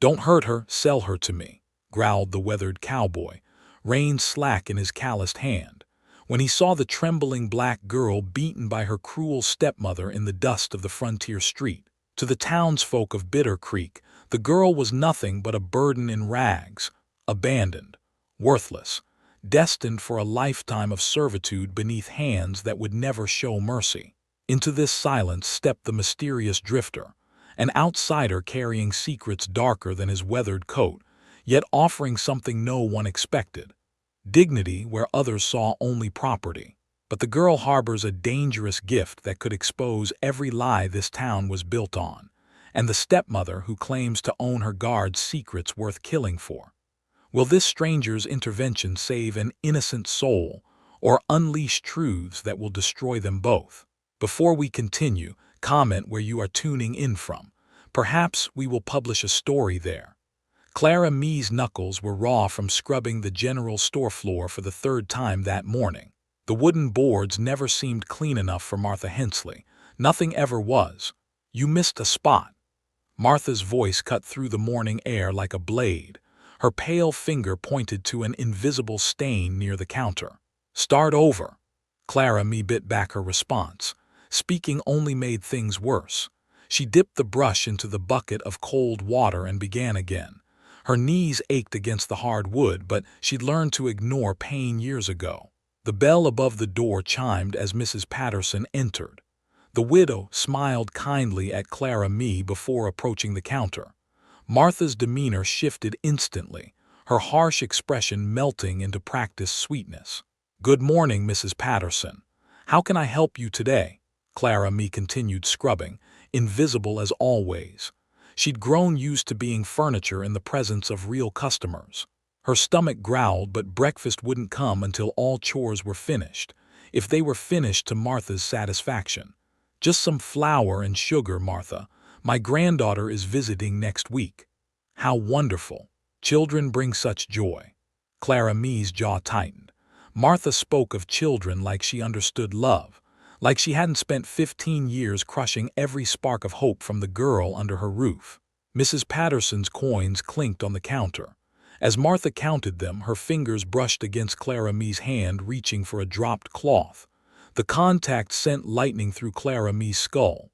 "Don't hurt her, sell her to me," growled the weathered cowboy, rein slack in his calloused hand. When he saw the trembling black girl beaten by her cruel stepmother in the dust of the frontier street, to the townsfolk of Bitter Creek, the girl was nothing but a burden in rags, abandoned, worthless, destined for a lifetime of servitude beneath hands that would never show mercy. Into this silence stepped the mysterious drifter, an outsider carrying secrets darker than his weathered coat, yet offering something no one expected: dignity where others saw only property. But the girl harbors a dangerous gift that could expose every lie this town was built on, and the stepmother who claims to own her guards secrets worth killing for. Will this stranger's intervention save an innocent soul, or unleash truths that will destroy them both? Before we continue, comment where you are tuning in from. Perhaps we will publish a story there. Clara Mee's knuckles were raw from scrubbing the general store floor for the third time that morning. The wooden boards never seemed clean enough for Martha Hensley. Nothing ever was. "You missed a spot." Martha's voice cut through the morning air like a blade. Her pale finger pointed to an invisible stain near the counter. "Start over." Clara Mee bit back her response. Speaking only made things worse. She dipped the brush into the bucket of cold water and began again. Her knees ached against the hard wood, but she'd learned to ignore pain years ago. The bell above the door chimed as Mrs. Patterson entered. The widow smiled kindly at Clara Mee before approaching the counter. Martha's demeanor shifted instantly, her harsh expression melting into practiced sweetness. "Good morning, Mrs. Patterson. How can I help you today?" Clara Mee continued scrubbing, invisible as always. She'd grown used to being furniture in the presence of real customers. Her stomach growled, but breakfast wouldn't come until all chores were finished, if they were finished to Martha's satisfaction. "Just some flour and sugar, Martha. My granddaughter is visiting next week." "How wonderful. Children bring such joy." Clara Mee's jaw tightened. Martha spoke of children like she understood love, like she hadn't spent 15 years crushing every spark of hope from the girl under her roof. Mrs. Patterson's coins clinked on the counter. As Martha counted them, her fingers brushed against Clara Mee's hand, reaching for a dropped cloth. The contact sent lightning through Clara Mee's skull.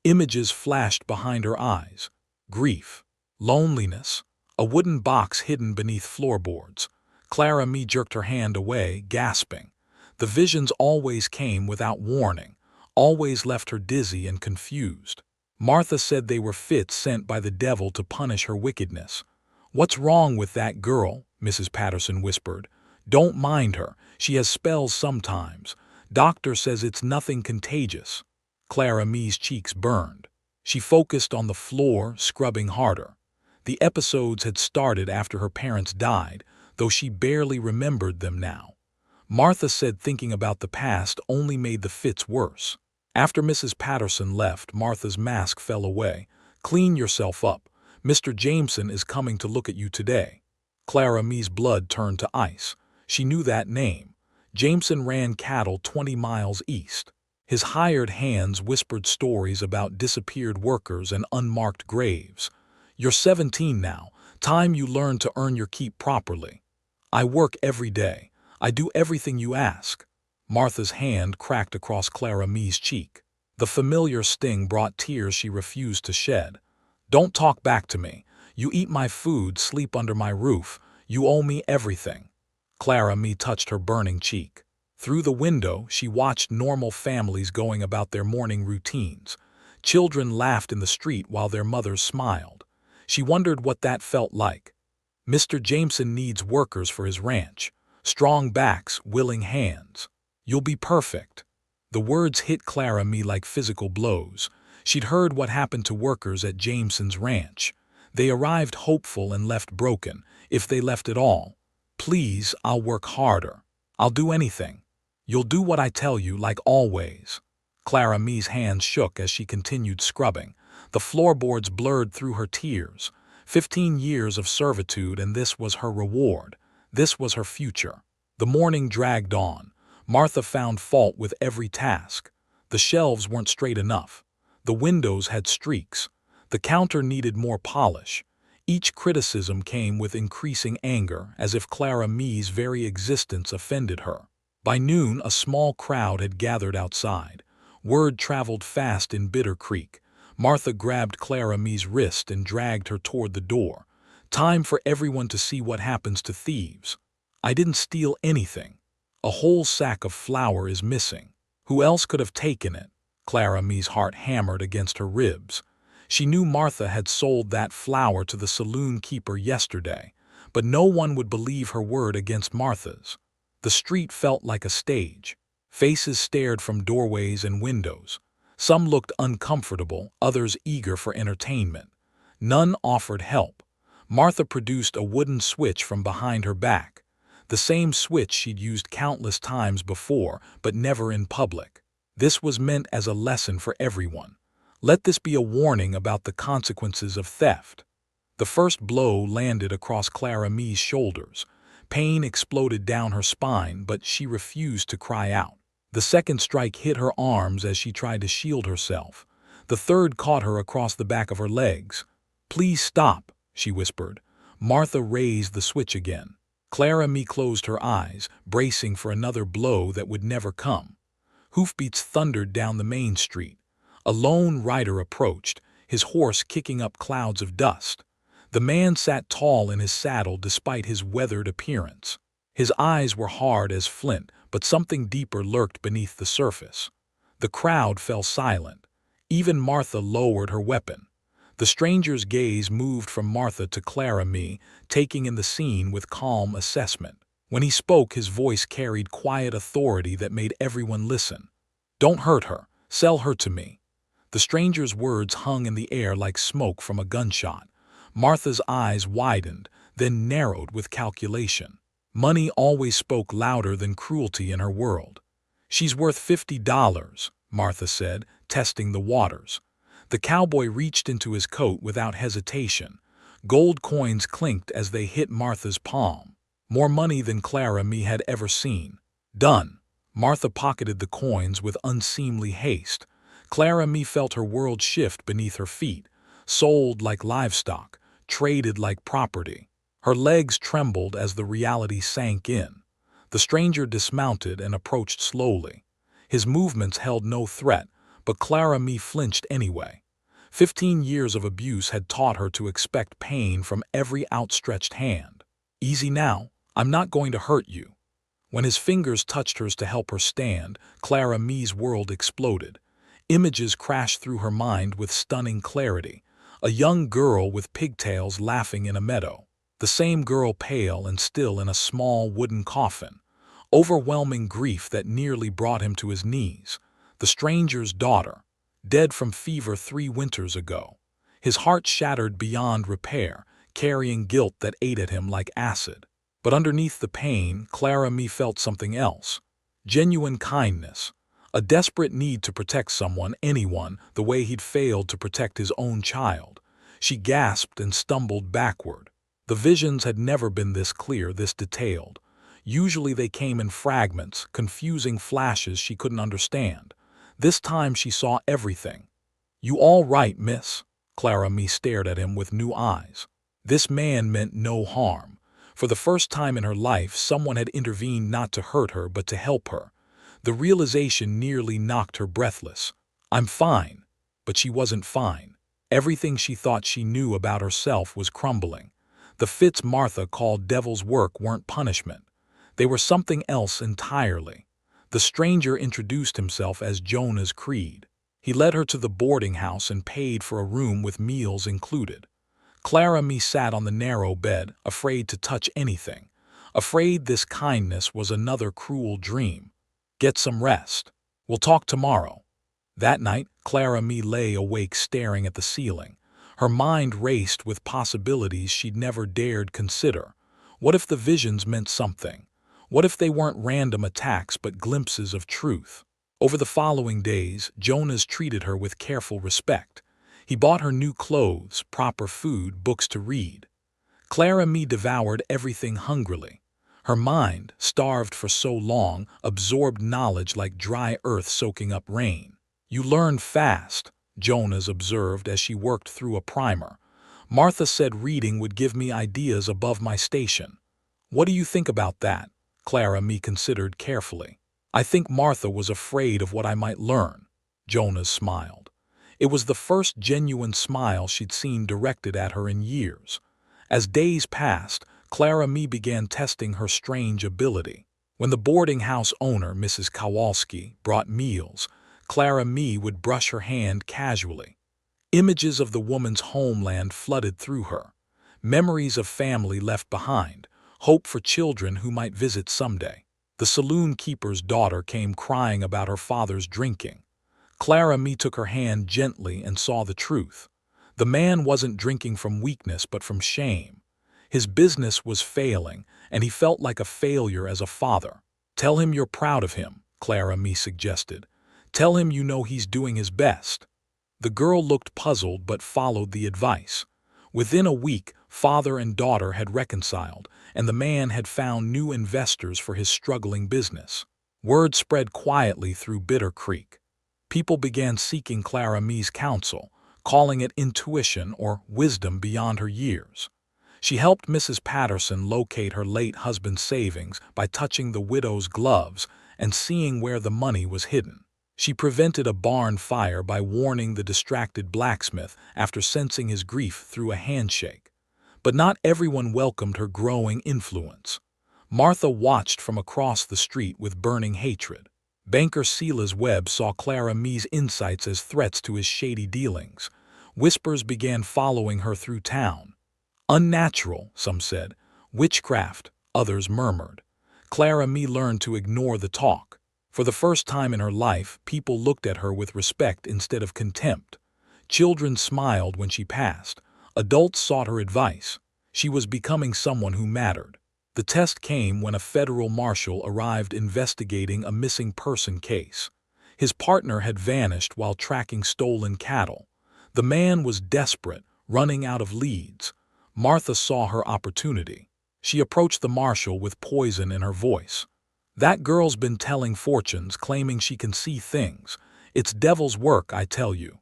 Images flashed behind her eyes. Grief. Loneliness. A wooden box hidden beneath floorboards. Clara Mee jerked her hand away, gasping. The visions always came without warning, always left her dizzy and confused. Martha said they were fits sent by the devil to punish her wickedness. "What's wrong with that girl?" Mrs. Patterson whispered. "Don't mind her. She has spells sometimes. Doctor says it's nothing contagious." Clara Mee's cheeks burned. She focused on the floor, scrubbing harder. The episodes had started after her parents died, though she barely remembered them now. Martha said thinking about the past only made the fits worse. After Mrs. Patterson left, Martha's mask fell away. "Clean yourself up. Mr. Jameson is coming to look at you today." Clara Mee's blood turned to ice. She knew that name. Jameson ran cattle 20 miles east. His hired hands whispered stories about disappeared workers and unmarked graves. "You're 17 now. Time you learn to earn your keep properly." "I work every day. I do everything you ask." Martha's hand cracked across Clara Mee's cheek. The familiar sting brought tears she refused to shed. "Don't talk back to me. You eat my food, sleep under my roof. You owe me everything." Clara Mee touched her burning cheek. Through the window, she watched normal families going about their morning routines. Children laughed in the street while their mothers smiled. She wondered what that felt like. "Mr. Jameson needs workers for his ranch. Strong backs, willing hands. You'll be perfect." The words hit Clara Mee like physical blows. She'd heard what happened to workers at Jameson's ranch. They arrived hopeful and left broken, if they left at all. "Please, I'll work harder. I'll do anything. You'll do what I tell you, like always." Clara Mee's hands shook as she continued scrubbing. The floorboards blurred through her tears. 15 years of servitude, and this was her reward. This was her future. The morning dragged on. Martha found fault with every task. The shelves weren't straight enough. The windows had streaks. The counter needed more polish. Each criticism came with increasing anger, as if Clara Mee's very existence offended her. By noon, a small crowd had gathered outside. Word traveled fast in Bitter Creek. Martha grabbed Clara Mee's wrist and dragged her toward the door. "Time for everyone to see what happens to thieves. I didn't steal anything. A whole sack of flour is missing. Who else could have taken it?" Clara Mee's heart hammered against her ribs. She knew Martha had sold that flour to the saloon keeper yesterday, but no one would believe her word against Martha's. The street felt like a stage. Faces stared from doorways and windows. Some looked uncomfortable, others eager for entertainment. None offered help. Martha produced a wooden switch from behind her back. The same switch she'd used countless times before, but never in public. This was meant as a lesson for everyone. Let this be a warning about the consequences of theft. The first blow landed across Clara Mee's shoulders. Pain exploded down her spine, but she refused to cry out. The second strike hit her arms as she tried to shield herself. The third caught her across the back of her legs. "Please stop," she whispered. Martha raised the switch again. Clara Mee closed her eyes, bracing for another blow that would never come. Hoofbeats thundered down the main street. A lone rider approached, his horse kicking up clouds of dust. The man sat tall in his saddle despite his weathered appearance. His eyes were hard as flint, but something deeper lurked beneath the surface. The crowd fell silent. Even Martha lowered her weapon. The stranger's gaze moved from Martha to Clara Mee, taking in the scene with calm assessment. When he spoke, his voice carried quiet authority that made everyone listen. "Don't hurt her. Sell her to me." The stranger's words hung in the air like smoke from a gunshot. Martha's eyes widened, then narrowed with calculation. Money always spoke louder than cruelty in her world. "She's worth $50, Martha said, testing the waters. The cowboy reached into his coat without hesitation. Gold coins clinked as they hit Martha's palm. More money than Clara Mee had ever seen. "Done." Martha pocketed the coins with unseemly haste. Clara Mee felt her world shift beneath her feet. Sold like livestock, traded like property. Her legs trembled as the reality sank in. The stranger dismounted and approached slowly. His movements held no threat, but Clara Mee flinched anyway. 15 years of abuse had taught her to expect pain from every outstretched hand. "Easy now, I'm not going to hurt you." When his fingers touched hers to help her stand, Clara Mee's world exploded. Images crashed through her mind with stunning clarity. A young girl with pigtails laughing in a meadow. The same girl pale and still in a small wooden coffin. Overwhelming grief that nearly brought him to his knees. The stranger's daughter, dead from fever 3 winters ago. His heart shattered beyond repair, carrying guilt that ate at him like acid. But underneath the pain, Clara Mee felt something else. Genuine kindness. A desperate need to protect someone, anyone, the way he'd failed to protect his own child. She gasped and stumbled backward. The visions had never been this clear, this detailed. Usually they came in fragments, confusing flashes she couldn't understand. This time she saw everything. "You all right, miss?" Clara Mee stared at him with new eyes. This man meant no harm. For the first time in her life, someone had intervened not to hurt her but to help her. The realization nearly knocked her breathless. "I'm fine." But she wasn't fine. Everything she thought she knew about herself was crumbling. The fits Martha called devil's work weren't punishment. They were something else entirely. The stranger introduced himself as Jonah's Creed. He led her to the boarding house and paid for a room with meals included. Clara Mee sat on the narrow bed, afraid to touch anything. Afraid this kindness was another cruel dream. "Get some rest. We'll talk tomorrow." That night, Clara Mee lay awake staring at the ceiling. Her mind raced with possibilities she'd never dared consider. What if the visions meant something? What if they weren't random attacks but glimpses of truth? Over the following days, Jonas treated her with careful respect. He bought her new clothes, proper food, books to read. Clara Mee devoured everything hungrily. Her mind, starved for so long, absorbed knowledge like dry earth soaking up rain. "You learn fast," Jonas observed as she worked through a primer. Martha said reading would give me ideas above my station. What do you think about that? Clara me considered carefully. I think Martha was afraid of what I might learn. Jonas smiled. It was the first genuine smile she'd seen directed at her in years. As days passed, Clara me began testing her strange ability. When the boarding house owner, Mrs. Kowalski, brought meals, Clara me would brush her hand casually. Images of the woman's homeland flooded through her. Memories of family left behind, hope for children who might visit someday. The saloon keeper's daughter came crying about her father's drinking. Clara me took her hand gently and saw the truth. The man wasn't drinking from weakness but from shame. His business was failing, and he felt like a failure as a father. Tell him you're proud of him, Clara me suggested. Tell him you know he's doing his best. The girl looked puzzled but followed the advice. Within a week, father and daughter had reconciled, and the man had found new investors for his struggling business. Word spread quietly through Bitter Creek. People began seeking Clara me's counsel, calling it intuition or wisdom beyond her years. She helped Mrs. Patterson locate her late husband's savings by touching the widow's gloves and seeing where the money was hidden. She prevented a barn fire by warning the distracted blacksmith after sensing his grief through a handshake. But not everyone welcomed her growing influence. Martha watched from across the street with burning hatred. Banker Silas Webb saw Clara me's insights as threats to his shady dealings. Whispers began following her through town. Unnatural, some said. Witchcraft, others murmured. Clara me learned to ignore the talk. For the first time in her life, people looked at her with respect instead of contempt. Children smiled when she passed. Adults sought her advice. She was becoming someone who mattered. The test came when a federal marshal arrived investigating a missing person case. His partner had vanished while tracking stolen cattle. The man was desperate, running out of leads. Martha saw her opportunity. She approached the marshal with poison in her voice. "That girl's been telling fortunes, claiming she can see things. It's devil's work, I tell you."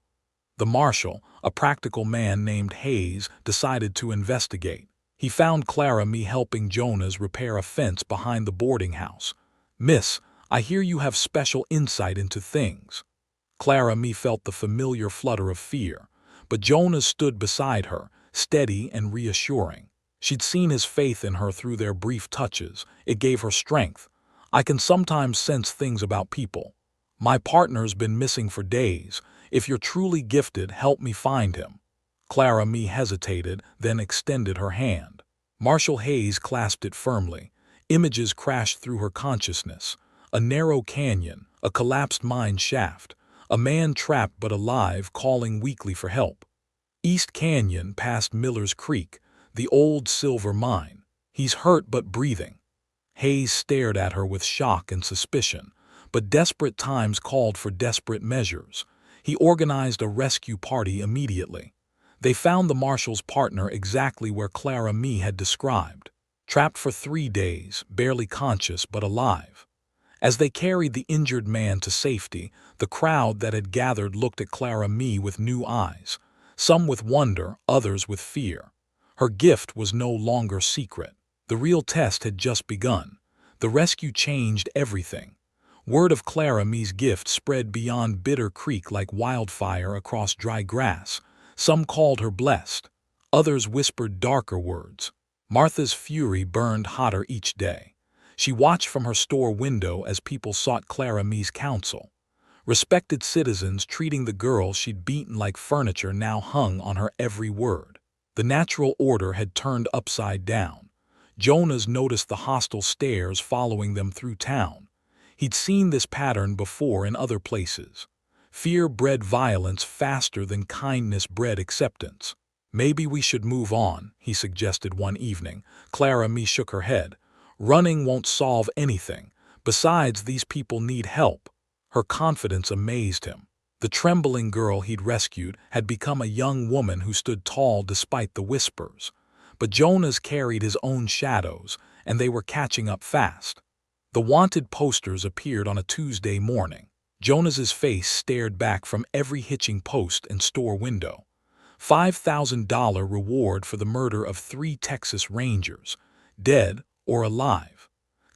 The marshal, a practical man named Hayes, decided to investigate. He found Clara me helping Jonas repair a fence behind the boarding house. "Miss, I hear you have special insight into things." Clara me felt the familiar flutter of fear, but Jonas stood beside her, steady and reassuring. She'd seen his faith in her through their brief touches. It gave her strength. "I can sometimes sense things about people. My partner's been missing for days. If you're truly gifted, help me find him." Clara me hesitated, then extended her hand. Marshal Hayes clasped it firmly. Images crashed through her consciousness. A narrow canyon, a collapsed mine shaft, a man trapped but alive calling weakly for help. East Canyon past Miller's Creek, the old silver mine. "He's hurt but breathing." Hayes stared at her with shock and suspicion, but desperate times called for desperate measures. He organized a rescue party immediately. They found the marshal's partner exactly where Clara me had described. Trapped for 3 days, barely conscious but alive. As they carried the injured man to safety, the crowd that had gathered looked at Clara me with new eyes. Some with wonder, others with fear. Her gift was no longer secret. The real test had just begun. The rescue changed everything. Word of Clara me's gift spread beyond Bitter Creek like wildfire across dry grass. Some called her blessed. Others whispered darker words. Martha's fury burned hotter each day. She watched from her store window as people sought Clara me's counsel. Respected citizens treating the girl she'd beaten like furniture now hung on her every word. The natural order had turned upside down. Jonas noticed the hostile stares following them through town. He'd seen this pattern before in other places. Fear bred violence faster than kindness bred acceptance. "Maybe we should move on," he suggested one evening. Clara me shook her head. "Running won't solve anything. Besides, these people need help." Her confidence amazed him. The trembling girl he'd rescued had become a young woman who stood tall despite the whispers. But Jonas carried his own shadows, and they were catching up fast. The wanted posters appeared on a Tuesday morning. Jonas's face stared back from every hitching post and store window. $5,000 reward for the murder of 3 Texas Rangers, dead or alive.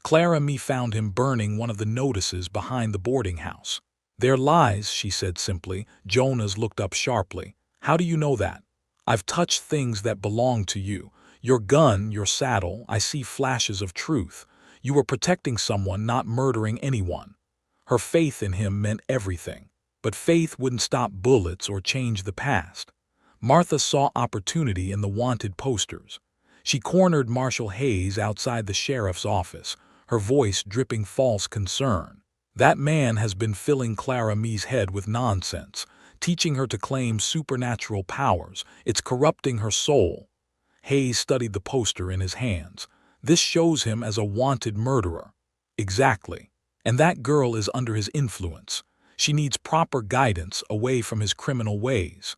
Clara Mee found him burning one of the notices behind the boarding house. "They're lies," she said simply. Jonas looked up sharply. "How do you know that?" "I've touched things that belong to you. Your gun, your saddle, I see flashes of truth. You were protecting someone, not murdering anyone." Her faith in him meant everything. But faith wouldn't stop bullets or change the past. Martha saw opportunity in the wanted posters. She cornered Marshal Hayes outside the sheriff's office, her voice dripping false concern. "That man has been filling Clara Mee's head with nonsense, teaching her to claim supernatural powers. It's corrupting her soul." Hayes studied the poster in his hands. "This shows him as a wanted murderer." "Exactly. And that girl is under his influence. She needs proper guidance away from his criminal ways."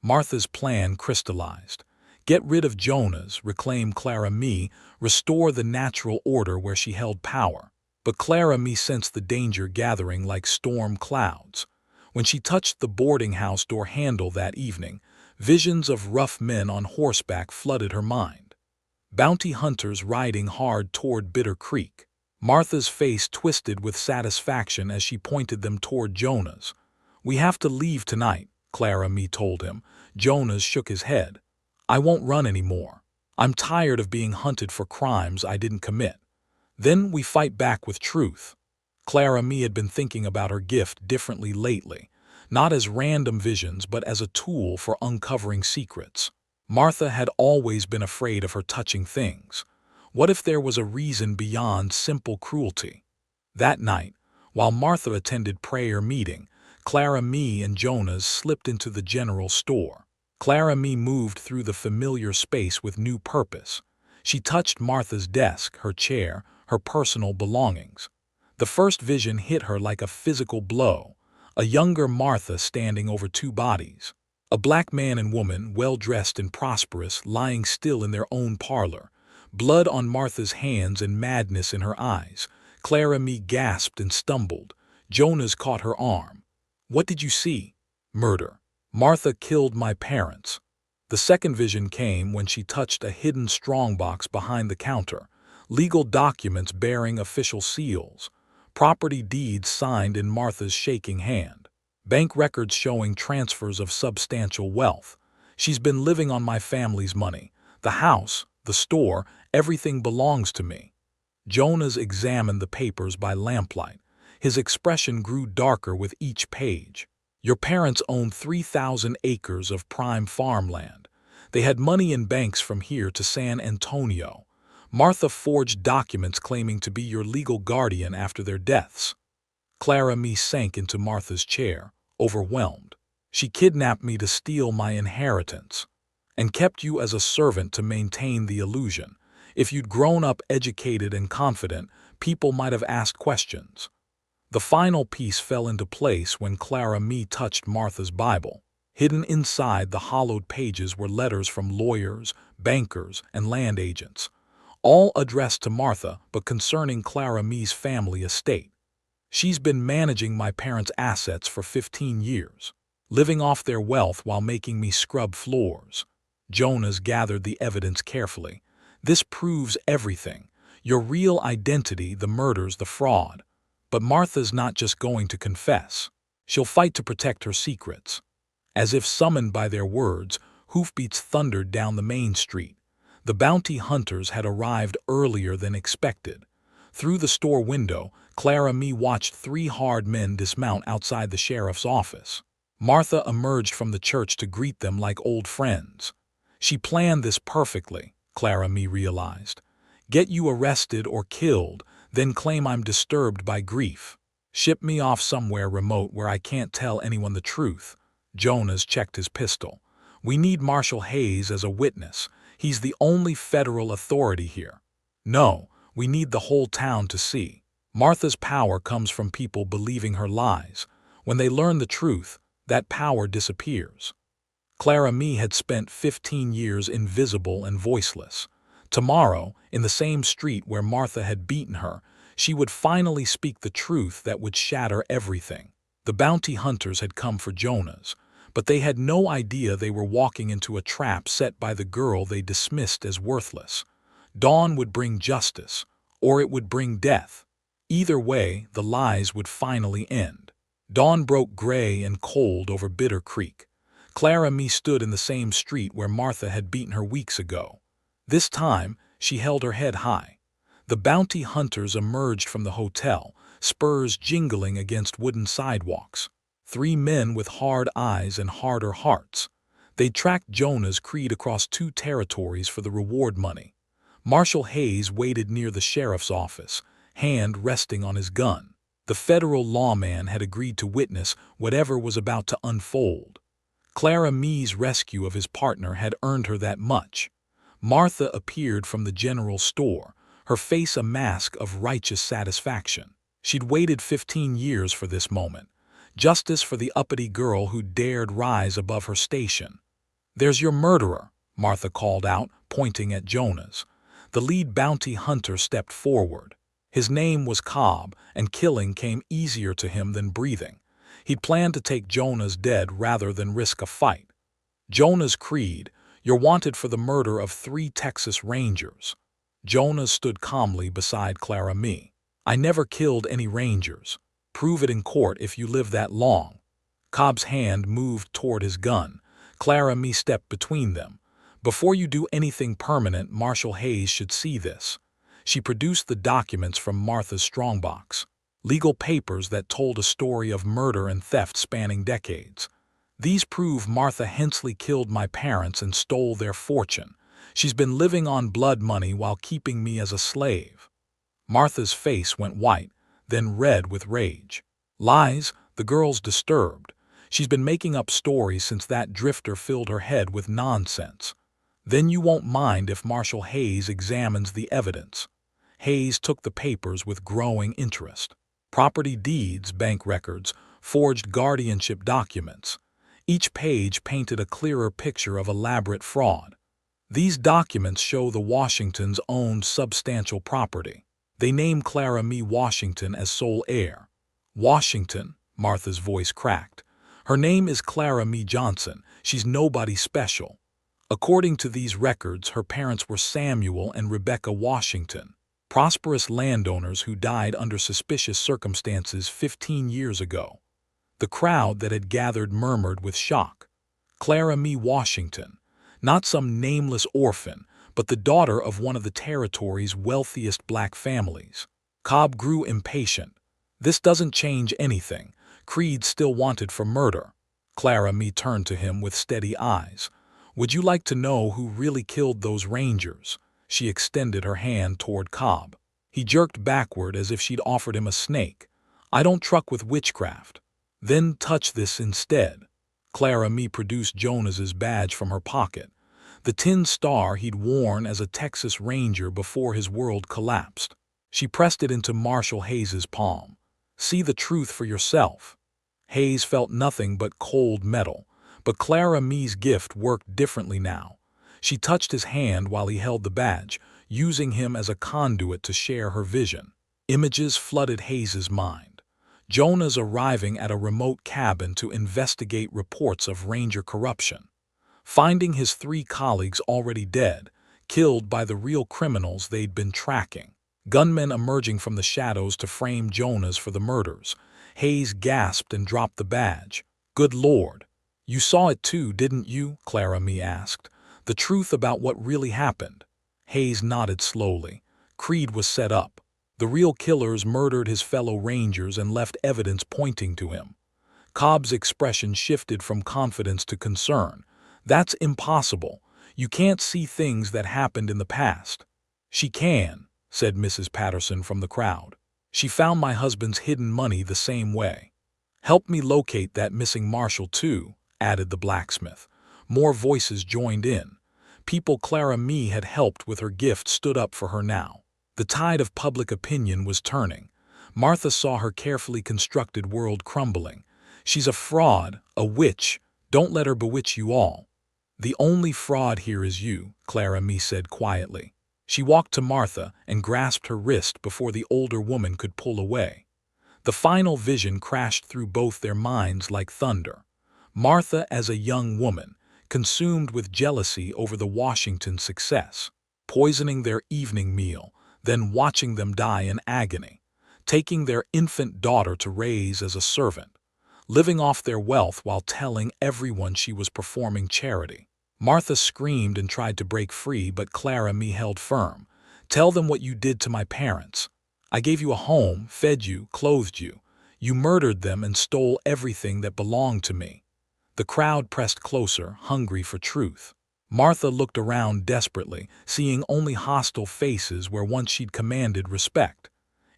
Martha's plan crystallized. Get rid of Jonas, reclaim Clara Mee, restore the natural order where she held power. But Clara Mee sensed the danger gathering like storm clouds. When she touched the boarding house door handle that evening, visions of rough men on horseback flooded her mind. Bounty hunters riding hard toward Bitter Creek. Martha's face twisted with satisfaction as she pointed them toward Jonas. "We have to leave tonight," Clara Mee told him. Jonas shook his head. "I won't run anymore. I'm tired of being hunted for crimes I didn't commit. Then we fight back with truth." Clara Mee had been thinking about her gift differently lately, not as random visions but as a tool for uncovering secrets. Martha had always been afraid of her touching things. What if there was a reason beyond simple cruelty? That night, while Martha attended prayer meeting, Clara Mee and Jonas slipped into the general store. Clara Mee moved through the familiar space with new purpose. She touched Martha's desk, her chair, her personal belongings. The first vision hit her like a physical blow. A younger Martha standing over 2 bodies. A black man and woman, well-dressed and prosperous, lying still in their own parlor. Blood on Martha's hands and madness in her eyes. Clara Mee gasped and stumbled. Jonas caught her arm. "What did you see?" "Murder. Martha killed my parents." The second vision came when she touched a hidden strongbox behind the counter. Legal documents bearing official seals. Property deeds signed in Martha's shaking hand. Bank records showing transfers of substantial wealth. "She's been living on my family's money. The house, the store, everything belongs to me." Jonas examined the papers by lamplight. His expression grew darker with each page. "Your parents owned 3,000 acres of prime farmland. They had money in banks from here to San Antonio. Martha forged documents claiming to be your legal guardian after their deaths." Clara Mee sank into Martha's chair, overwhelmed. "She kidnapped me to steal my inheritance. And kept you as a servant to maintain the illusion. If you'd grown up educated and confident, people might have asked questions." The final piece fell into place when Clara Mee touched Martha's Bible. Hidden inside the hollowed pages were letters from lawyers, bankers, and land agents, all addressed to Martha but concerning Clara Mee's family estate. "She's been managing my parents' assets for 15 years, living off their wealth while making me scrub floors." Jonas gathered the evidence carefully. "This proves everything. Your real identity, the murders, the fraud. But Martha's not just going to confess. She'll fight to protect her secrets." As if summoned by their words, hoofbeats thundered down the main street. The bounty hunters had arrived earlier than expected. Through the store window, Clara Mee watched 3 hard men dismount outside the sheriff's office. Martha emerged from the church to greet them like old friends. She planned this perfectly, Clara Mee realized. Get you arrested or killed, then claim I'm disturbed by grief. Ship me off somewhere remote where I can't tell anyone the truth. Jonas checked his pistol. We need Marshal Hayes as a witness. He's the only federal authority here. No, we need the whole town to see. Martha's power comes from people believing her lies. When they learn the truth, that power disappears. Clara Mee had spent 15 years invisible and voiceless. Tomorrow, in the same street where Martha had beaten her, she would finally speak the truth that would shatter everything. The bounty hunters had come for Jonas, but they had no idea they were walking into a trap set by the girl they dismissed as worthless. Dawn would bring justice, or it would bring death. Either way, the lies would finally end. Dawn broke gray and cold over Bitter Creek. Clara Mee stood in the same street where Martha had beaten her weeks ago. This time, she held her head high. The bounty hunters emerged from the hotel, spurs jingling against wooden sidewalks. 3 men with hard eyes and harder hearts. They tracked Jonah's creed across 2 territories for the reward money. Marshal Hayes waited near the sheriff's office, hand resting on his gun. The federal lawman had agreed to witness whatever was about to unfold. Clara Mee's rescue of his partner had earned her that much. Martha appeared from the general store, her face a mask of righteous satisfaction. She'd waited 15 years for this moment. Justice for the uppity girl who dared rise above her station. "There's your murderer," Martha called out, pointing at Jonah's. The lead bounty hunter stepped forward. His name was Cobb, and killing came easier to him than breathing. He'd planned to take Jonah's dead rather than risk a fight. Jonah's creed: "You're wanted for the murder of 3 Texas Rangers." Jonah stood calmly beside Clara Mee. "I never killed any Rangers. Prove it in court if you live that long." Cobb's hand moved toward his gun. Clara Mee stepped between them. "Before you do anything permanent, Marshal Hayes should see this." She produced the documents from Martha's strongbox. Legal papers that told a story of murder and theft spanning decades. "These prove Martha Hensley killed my parents and stole their fortune. She's been living on blood money while keeping me as a slave." Martha's face went white, then red with rage. "Lies," the girl's disturbed. "She's been making up stories since that drifter filled her head with nonsense." "Then you won't mind if Marshal Hayes examines the evidence." Hayes took the papers with growing interest. Property deeds, bank records, forged guardianship documents. Each page painted a clearer picture of elaborate fraud. "These documents show the Washingtons owned substantial property. They name Clara Mee Washington as sole heir." "Washington," Martha's voice cracked. "Her name is Clara Mee Johnson. She's nobody special. According to these records, her parents were Samuel and Rebecca Washington, prosperous landowners who died under suspicious circumstances 15 years ago." The crowd that had gathered murmured with shock. Clara Mee Washington, not some nameless orphan, but the daughter of one of the territory's wealthiest black families. Cobb grew impatient. "This doesn't change anything. Creed's still wanted for murder." Clara Mee turned to him with steady eyes. "Would you like to know who really killed those Rangers?" She extended her hand toward Cobb. He jerked backward as if she'd offered him a snake. "I don't truck with witchcraft." "Then touch this instead." Clara Mee produced Jonas's badge from her pocket, the tin star he'd worn as a Texas Ranger before his world collapsed. She pressed it into Marshal Hayes's palm. "See the truth for yourself." Hayes felt nothing but cold metal, but Clara Mee's gift worked differently now. She touched his hand while he held the badge, using him as a conduit to share her vision. Images flooded Hayes's mind. Jonah's arriving at a remote cabin to investigate reports of Ranger corruption. Finding his 3 colleagues already dead, killed by the real criminals they'd been tracking. Gunmen emerging from the shadows to frame Jonah's for the murders. Hayes gasped and dropped the badge. "Good Lord. You saw it too, didn't you?" Clara Mee asked. "The truth about what really happened." Hayes nodded slowly. Creed was set up. The real killers murdered his fellow Rangers and left evidence pointing to him. Cobb's expression shifted from confidence to concern. "That's impossible. You can't see things that happened in the past." "She can," said Mrs. Patterson from the crowd. "She found my husband's hidden money the same way." "Help me locate that missing marshal too," added the blacksmith. More voices joined in. People Clara Mee had helped with her gift stood up for her now. The tide of public opinion was turning. Martha saw her carefully constructed world crumbling. "She's a fraud, a witch. Don't let her bewitch you all." "The only fraud here is you," Clara Mee said quietly. She walked to Martha and grasped her wrist before the older woman could pull away. The final vision crashed through both their minds like thunder. Martha as a young woman, consumed with jealousy over the Washington success, poisoning their evening meal, then watching them die in agony, taking their infant daughter to raise as a servant, living off their wealth while telling everyone she was performing charity. Martha screamed and tried to break free, but Clara Me held firm. Tell them what you did to my parents. I gave you a home, fed you, clothed you. You murdered them and stole everything that belonged to me. The crowd pressed closer, hungry for truth. Martha looked around desperately, seeing only hostile faces where once she'd commanded respect.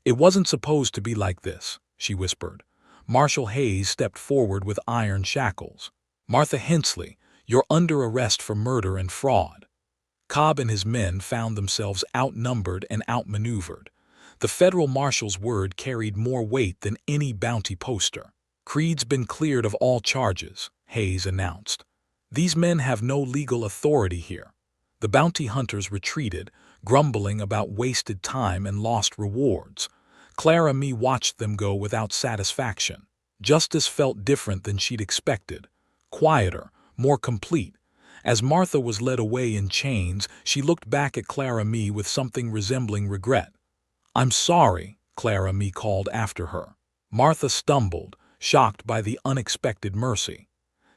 It wasn't supposed to be like this, she whispered. Marshal Hayes stepped forward with iron shackles. Martha Hensley, you're under arrest for murder and fraud. Cobb and his men found themselves outnumbered and outmaneuvered. The federal marshal's word carried more weight than any bounty poster. Creed's been cleared of all charges, Hayes announced. These men have no legal authority here. The bounty hunters retreated, grumbling about wasted time and lost rewards. Clara Me watched them go without satisfaction. Justice felt different than she'd expected. Quieter, more complete. As Martha was led away in chains, she looked back at Clara Me with something resembling regret. I'm sorry, Clara Me called after her. Martha stumbled, shocked by the unexpected mercy.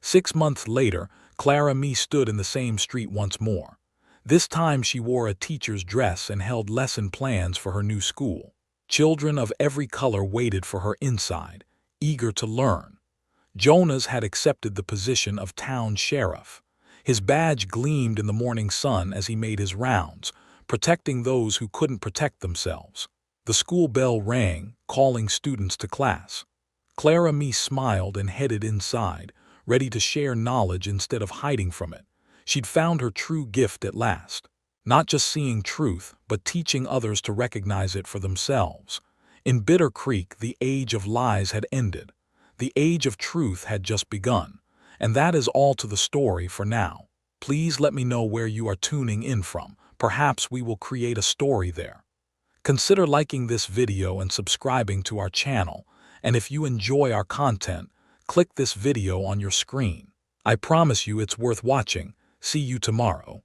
6 months later, Clara Me stood in the same street once more. This time she wore a teacher's dress and held lesson plans for her new school. Children of every color waited for her inside, eager to learn. Jonas had accepted the position of town sheriff. His badge gleamed in the morning sun as he made his rounds, protecting those who couldn't protect themselves. The school bell rang, calling students to class. Clara Me smiled and headed inside, ready to share knowledge instead of hiding from it. She'd found her true gift at last. Not just seeing truth, but teaching others to recognize it for themselves. In Bitter Creek, the age of lies had ended. The age of truth had just begun. And that is all to the story for now. Please let me know where you are tuning in from. Perhaps we will create a story there. Consider liking this video and subscribing to our channel. And if you enjoy our content, click this video on your screen. I promise you it's worth watching. See you tomorrow.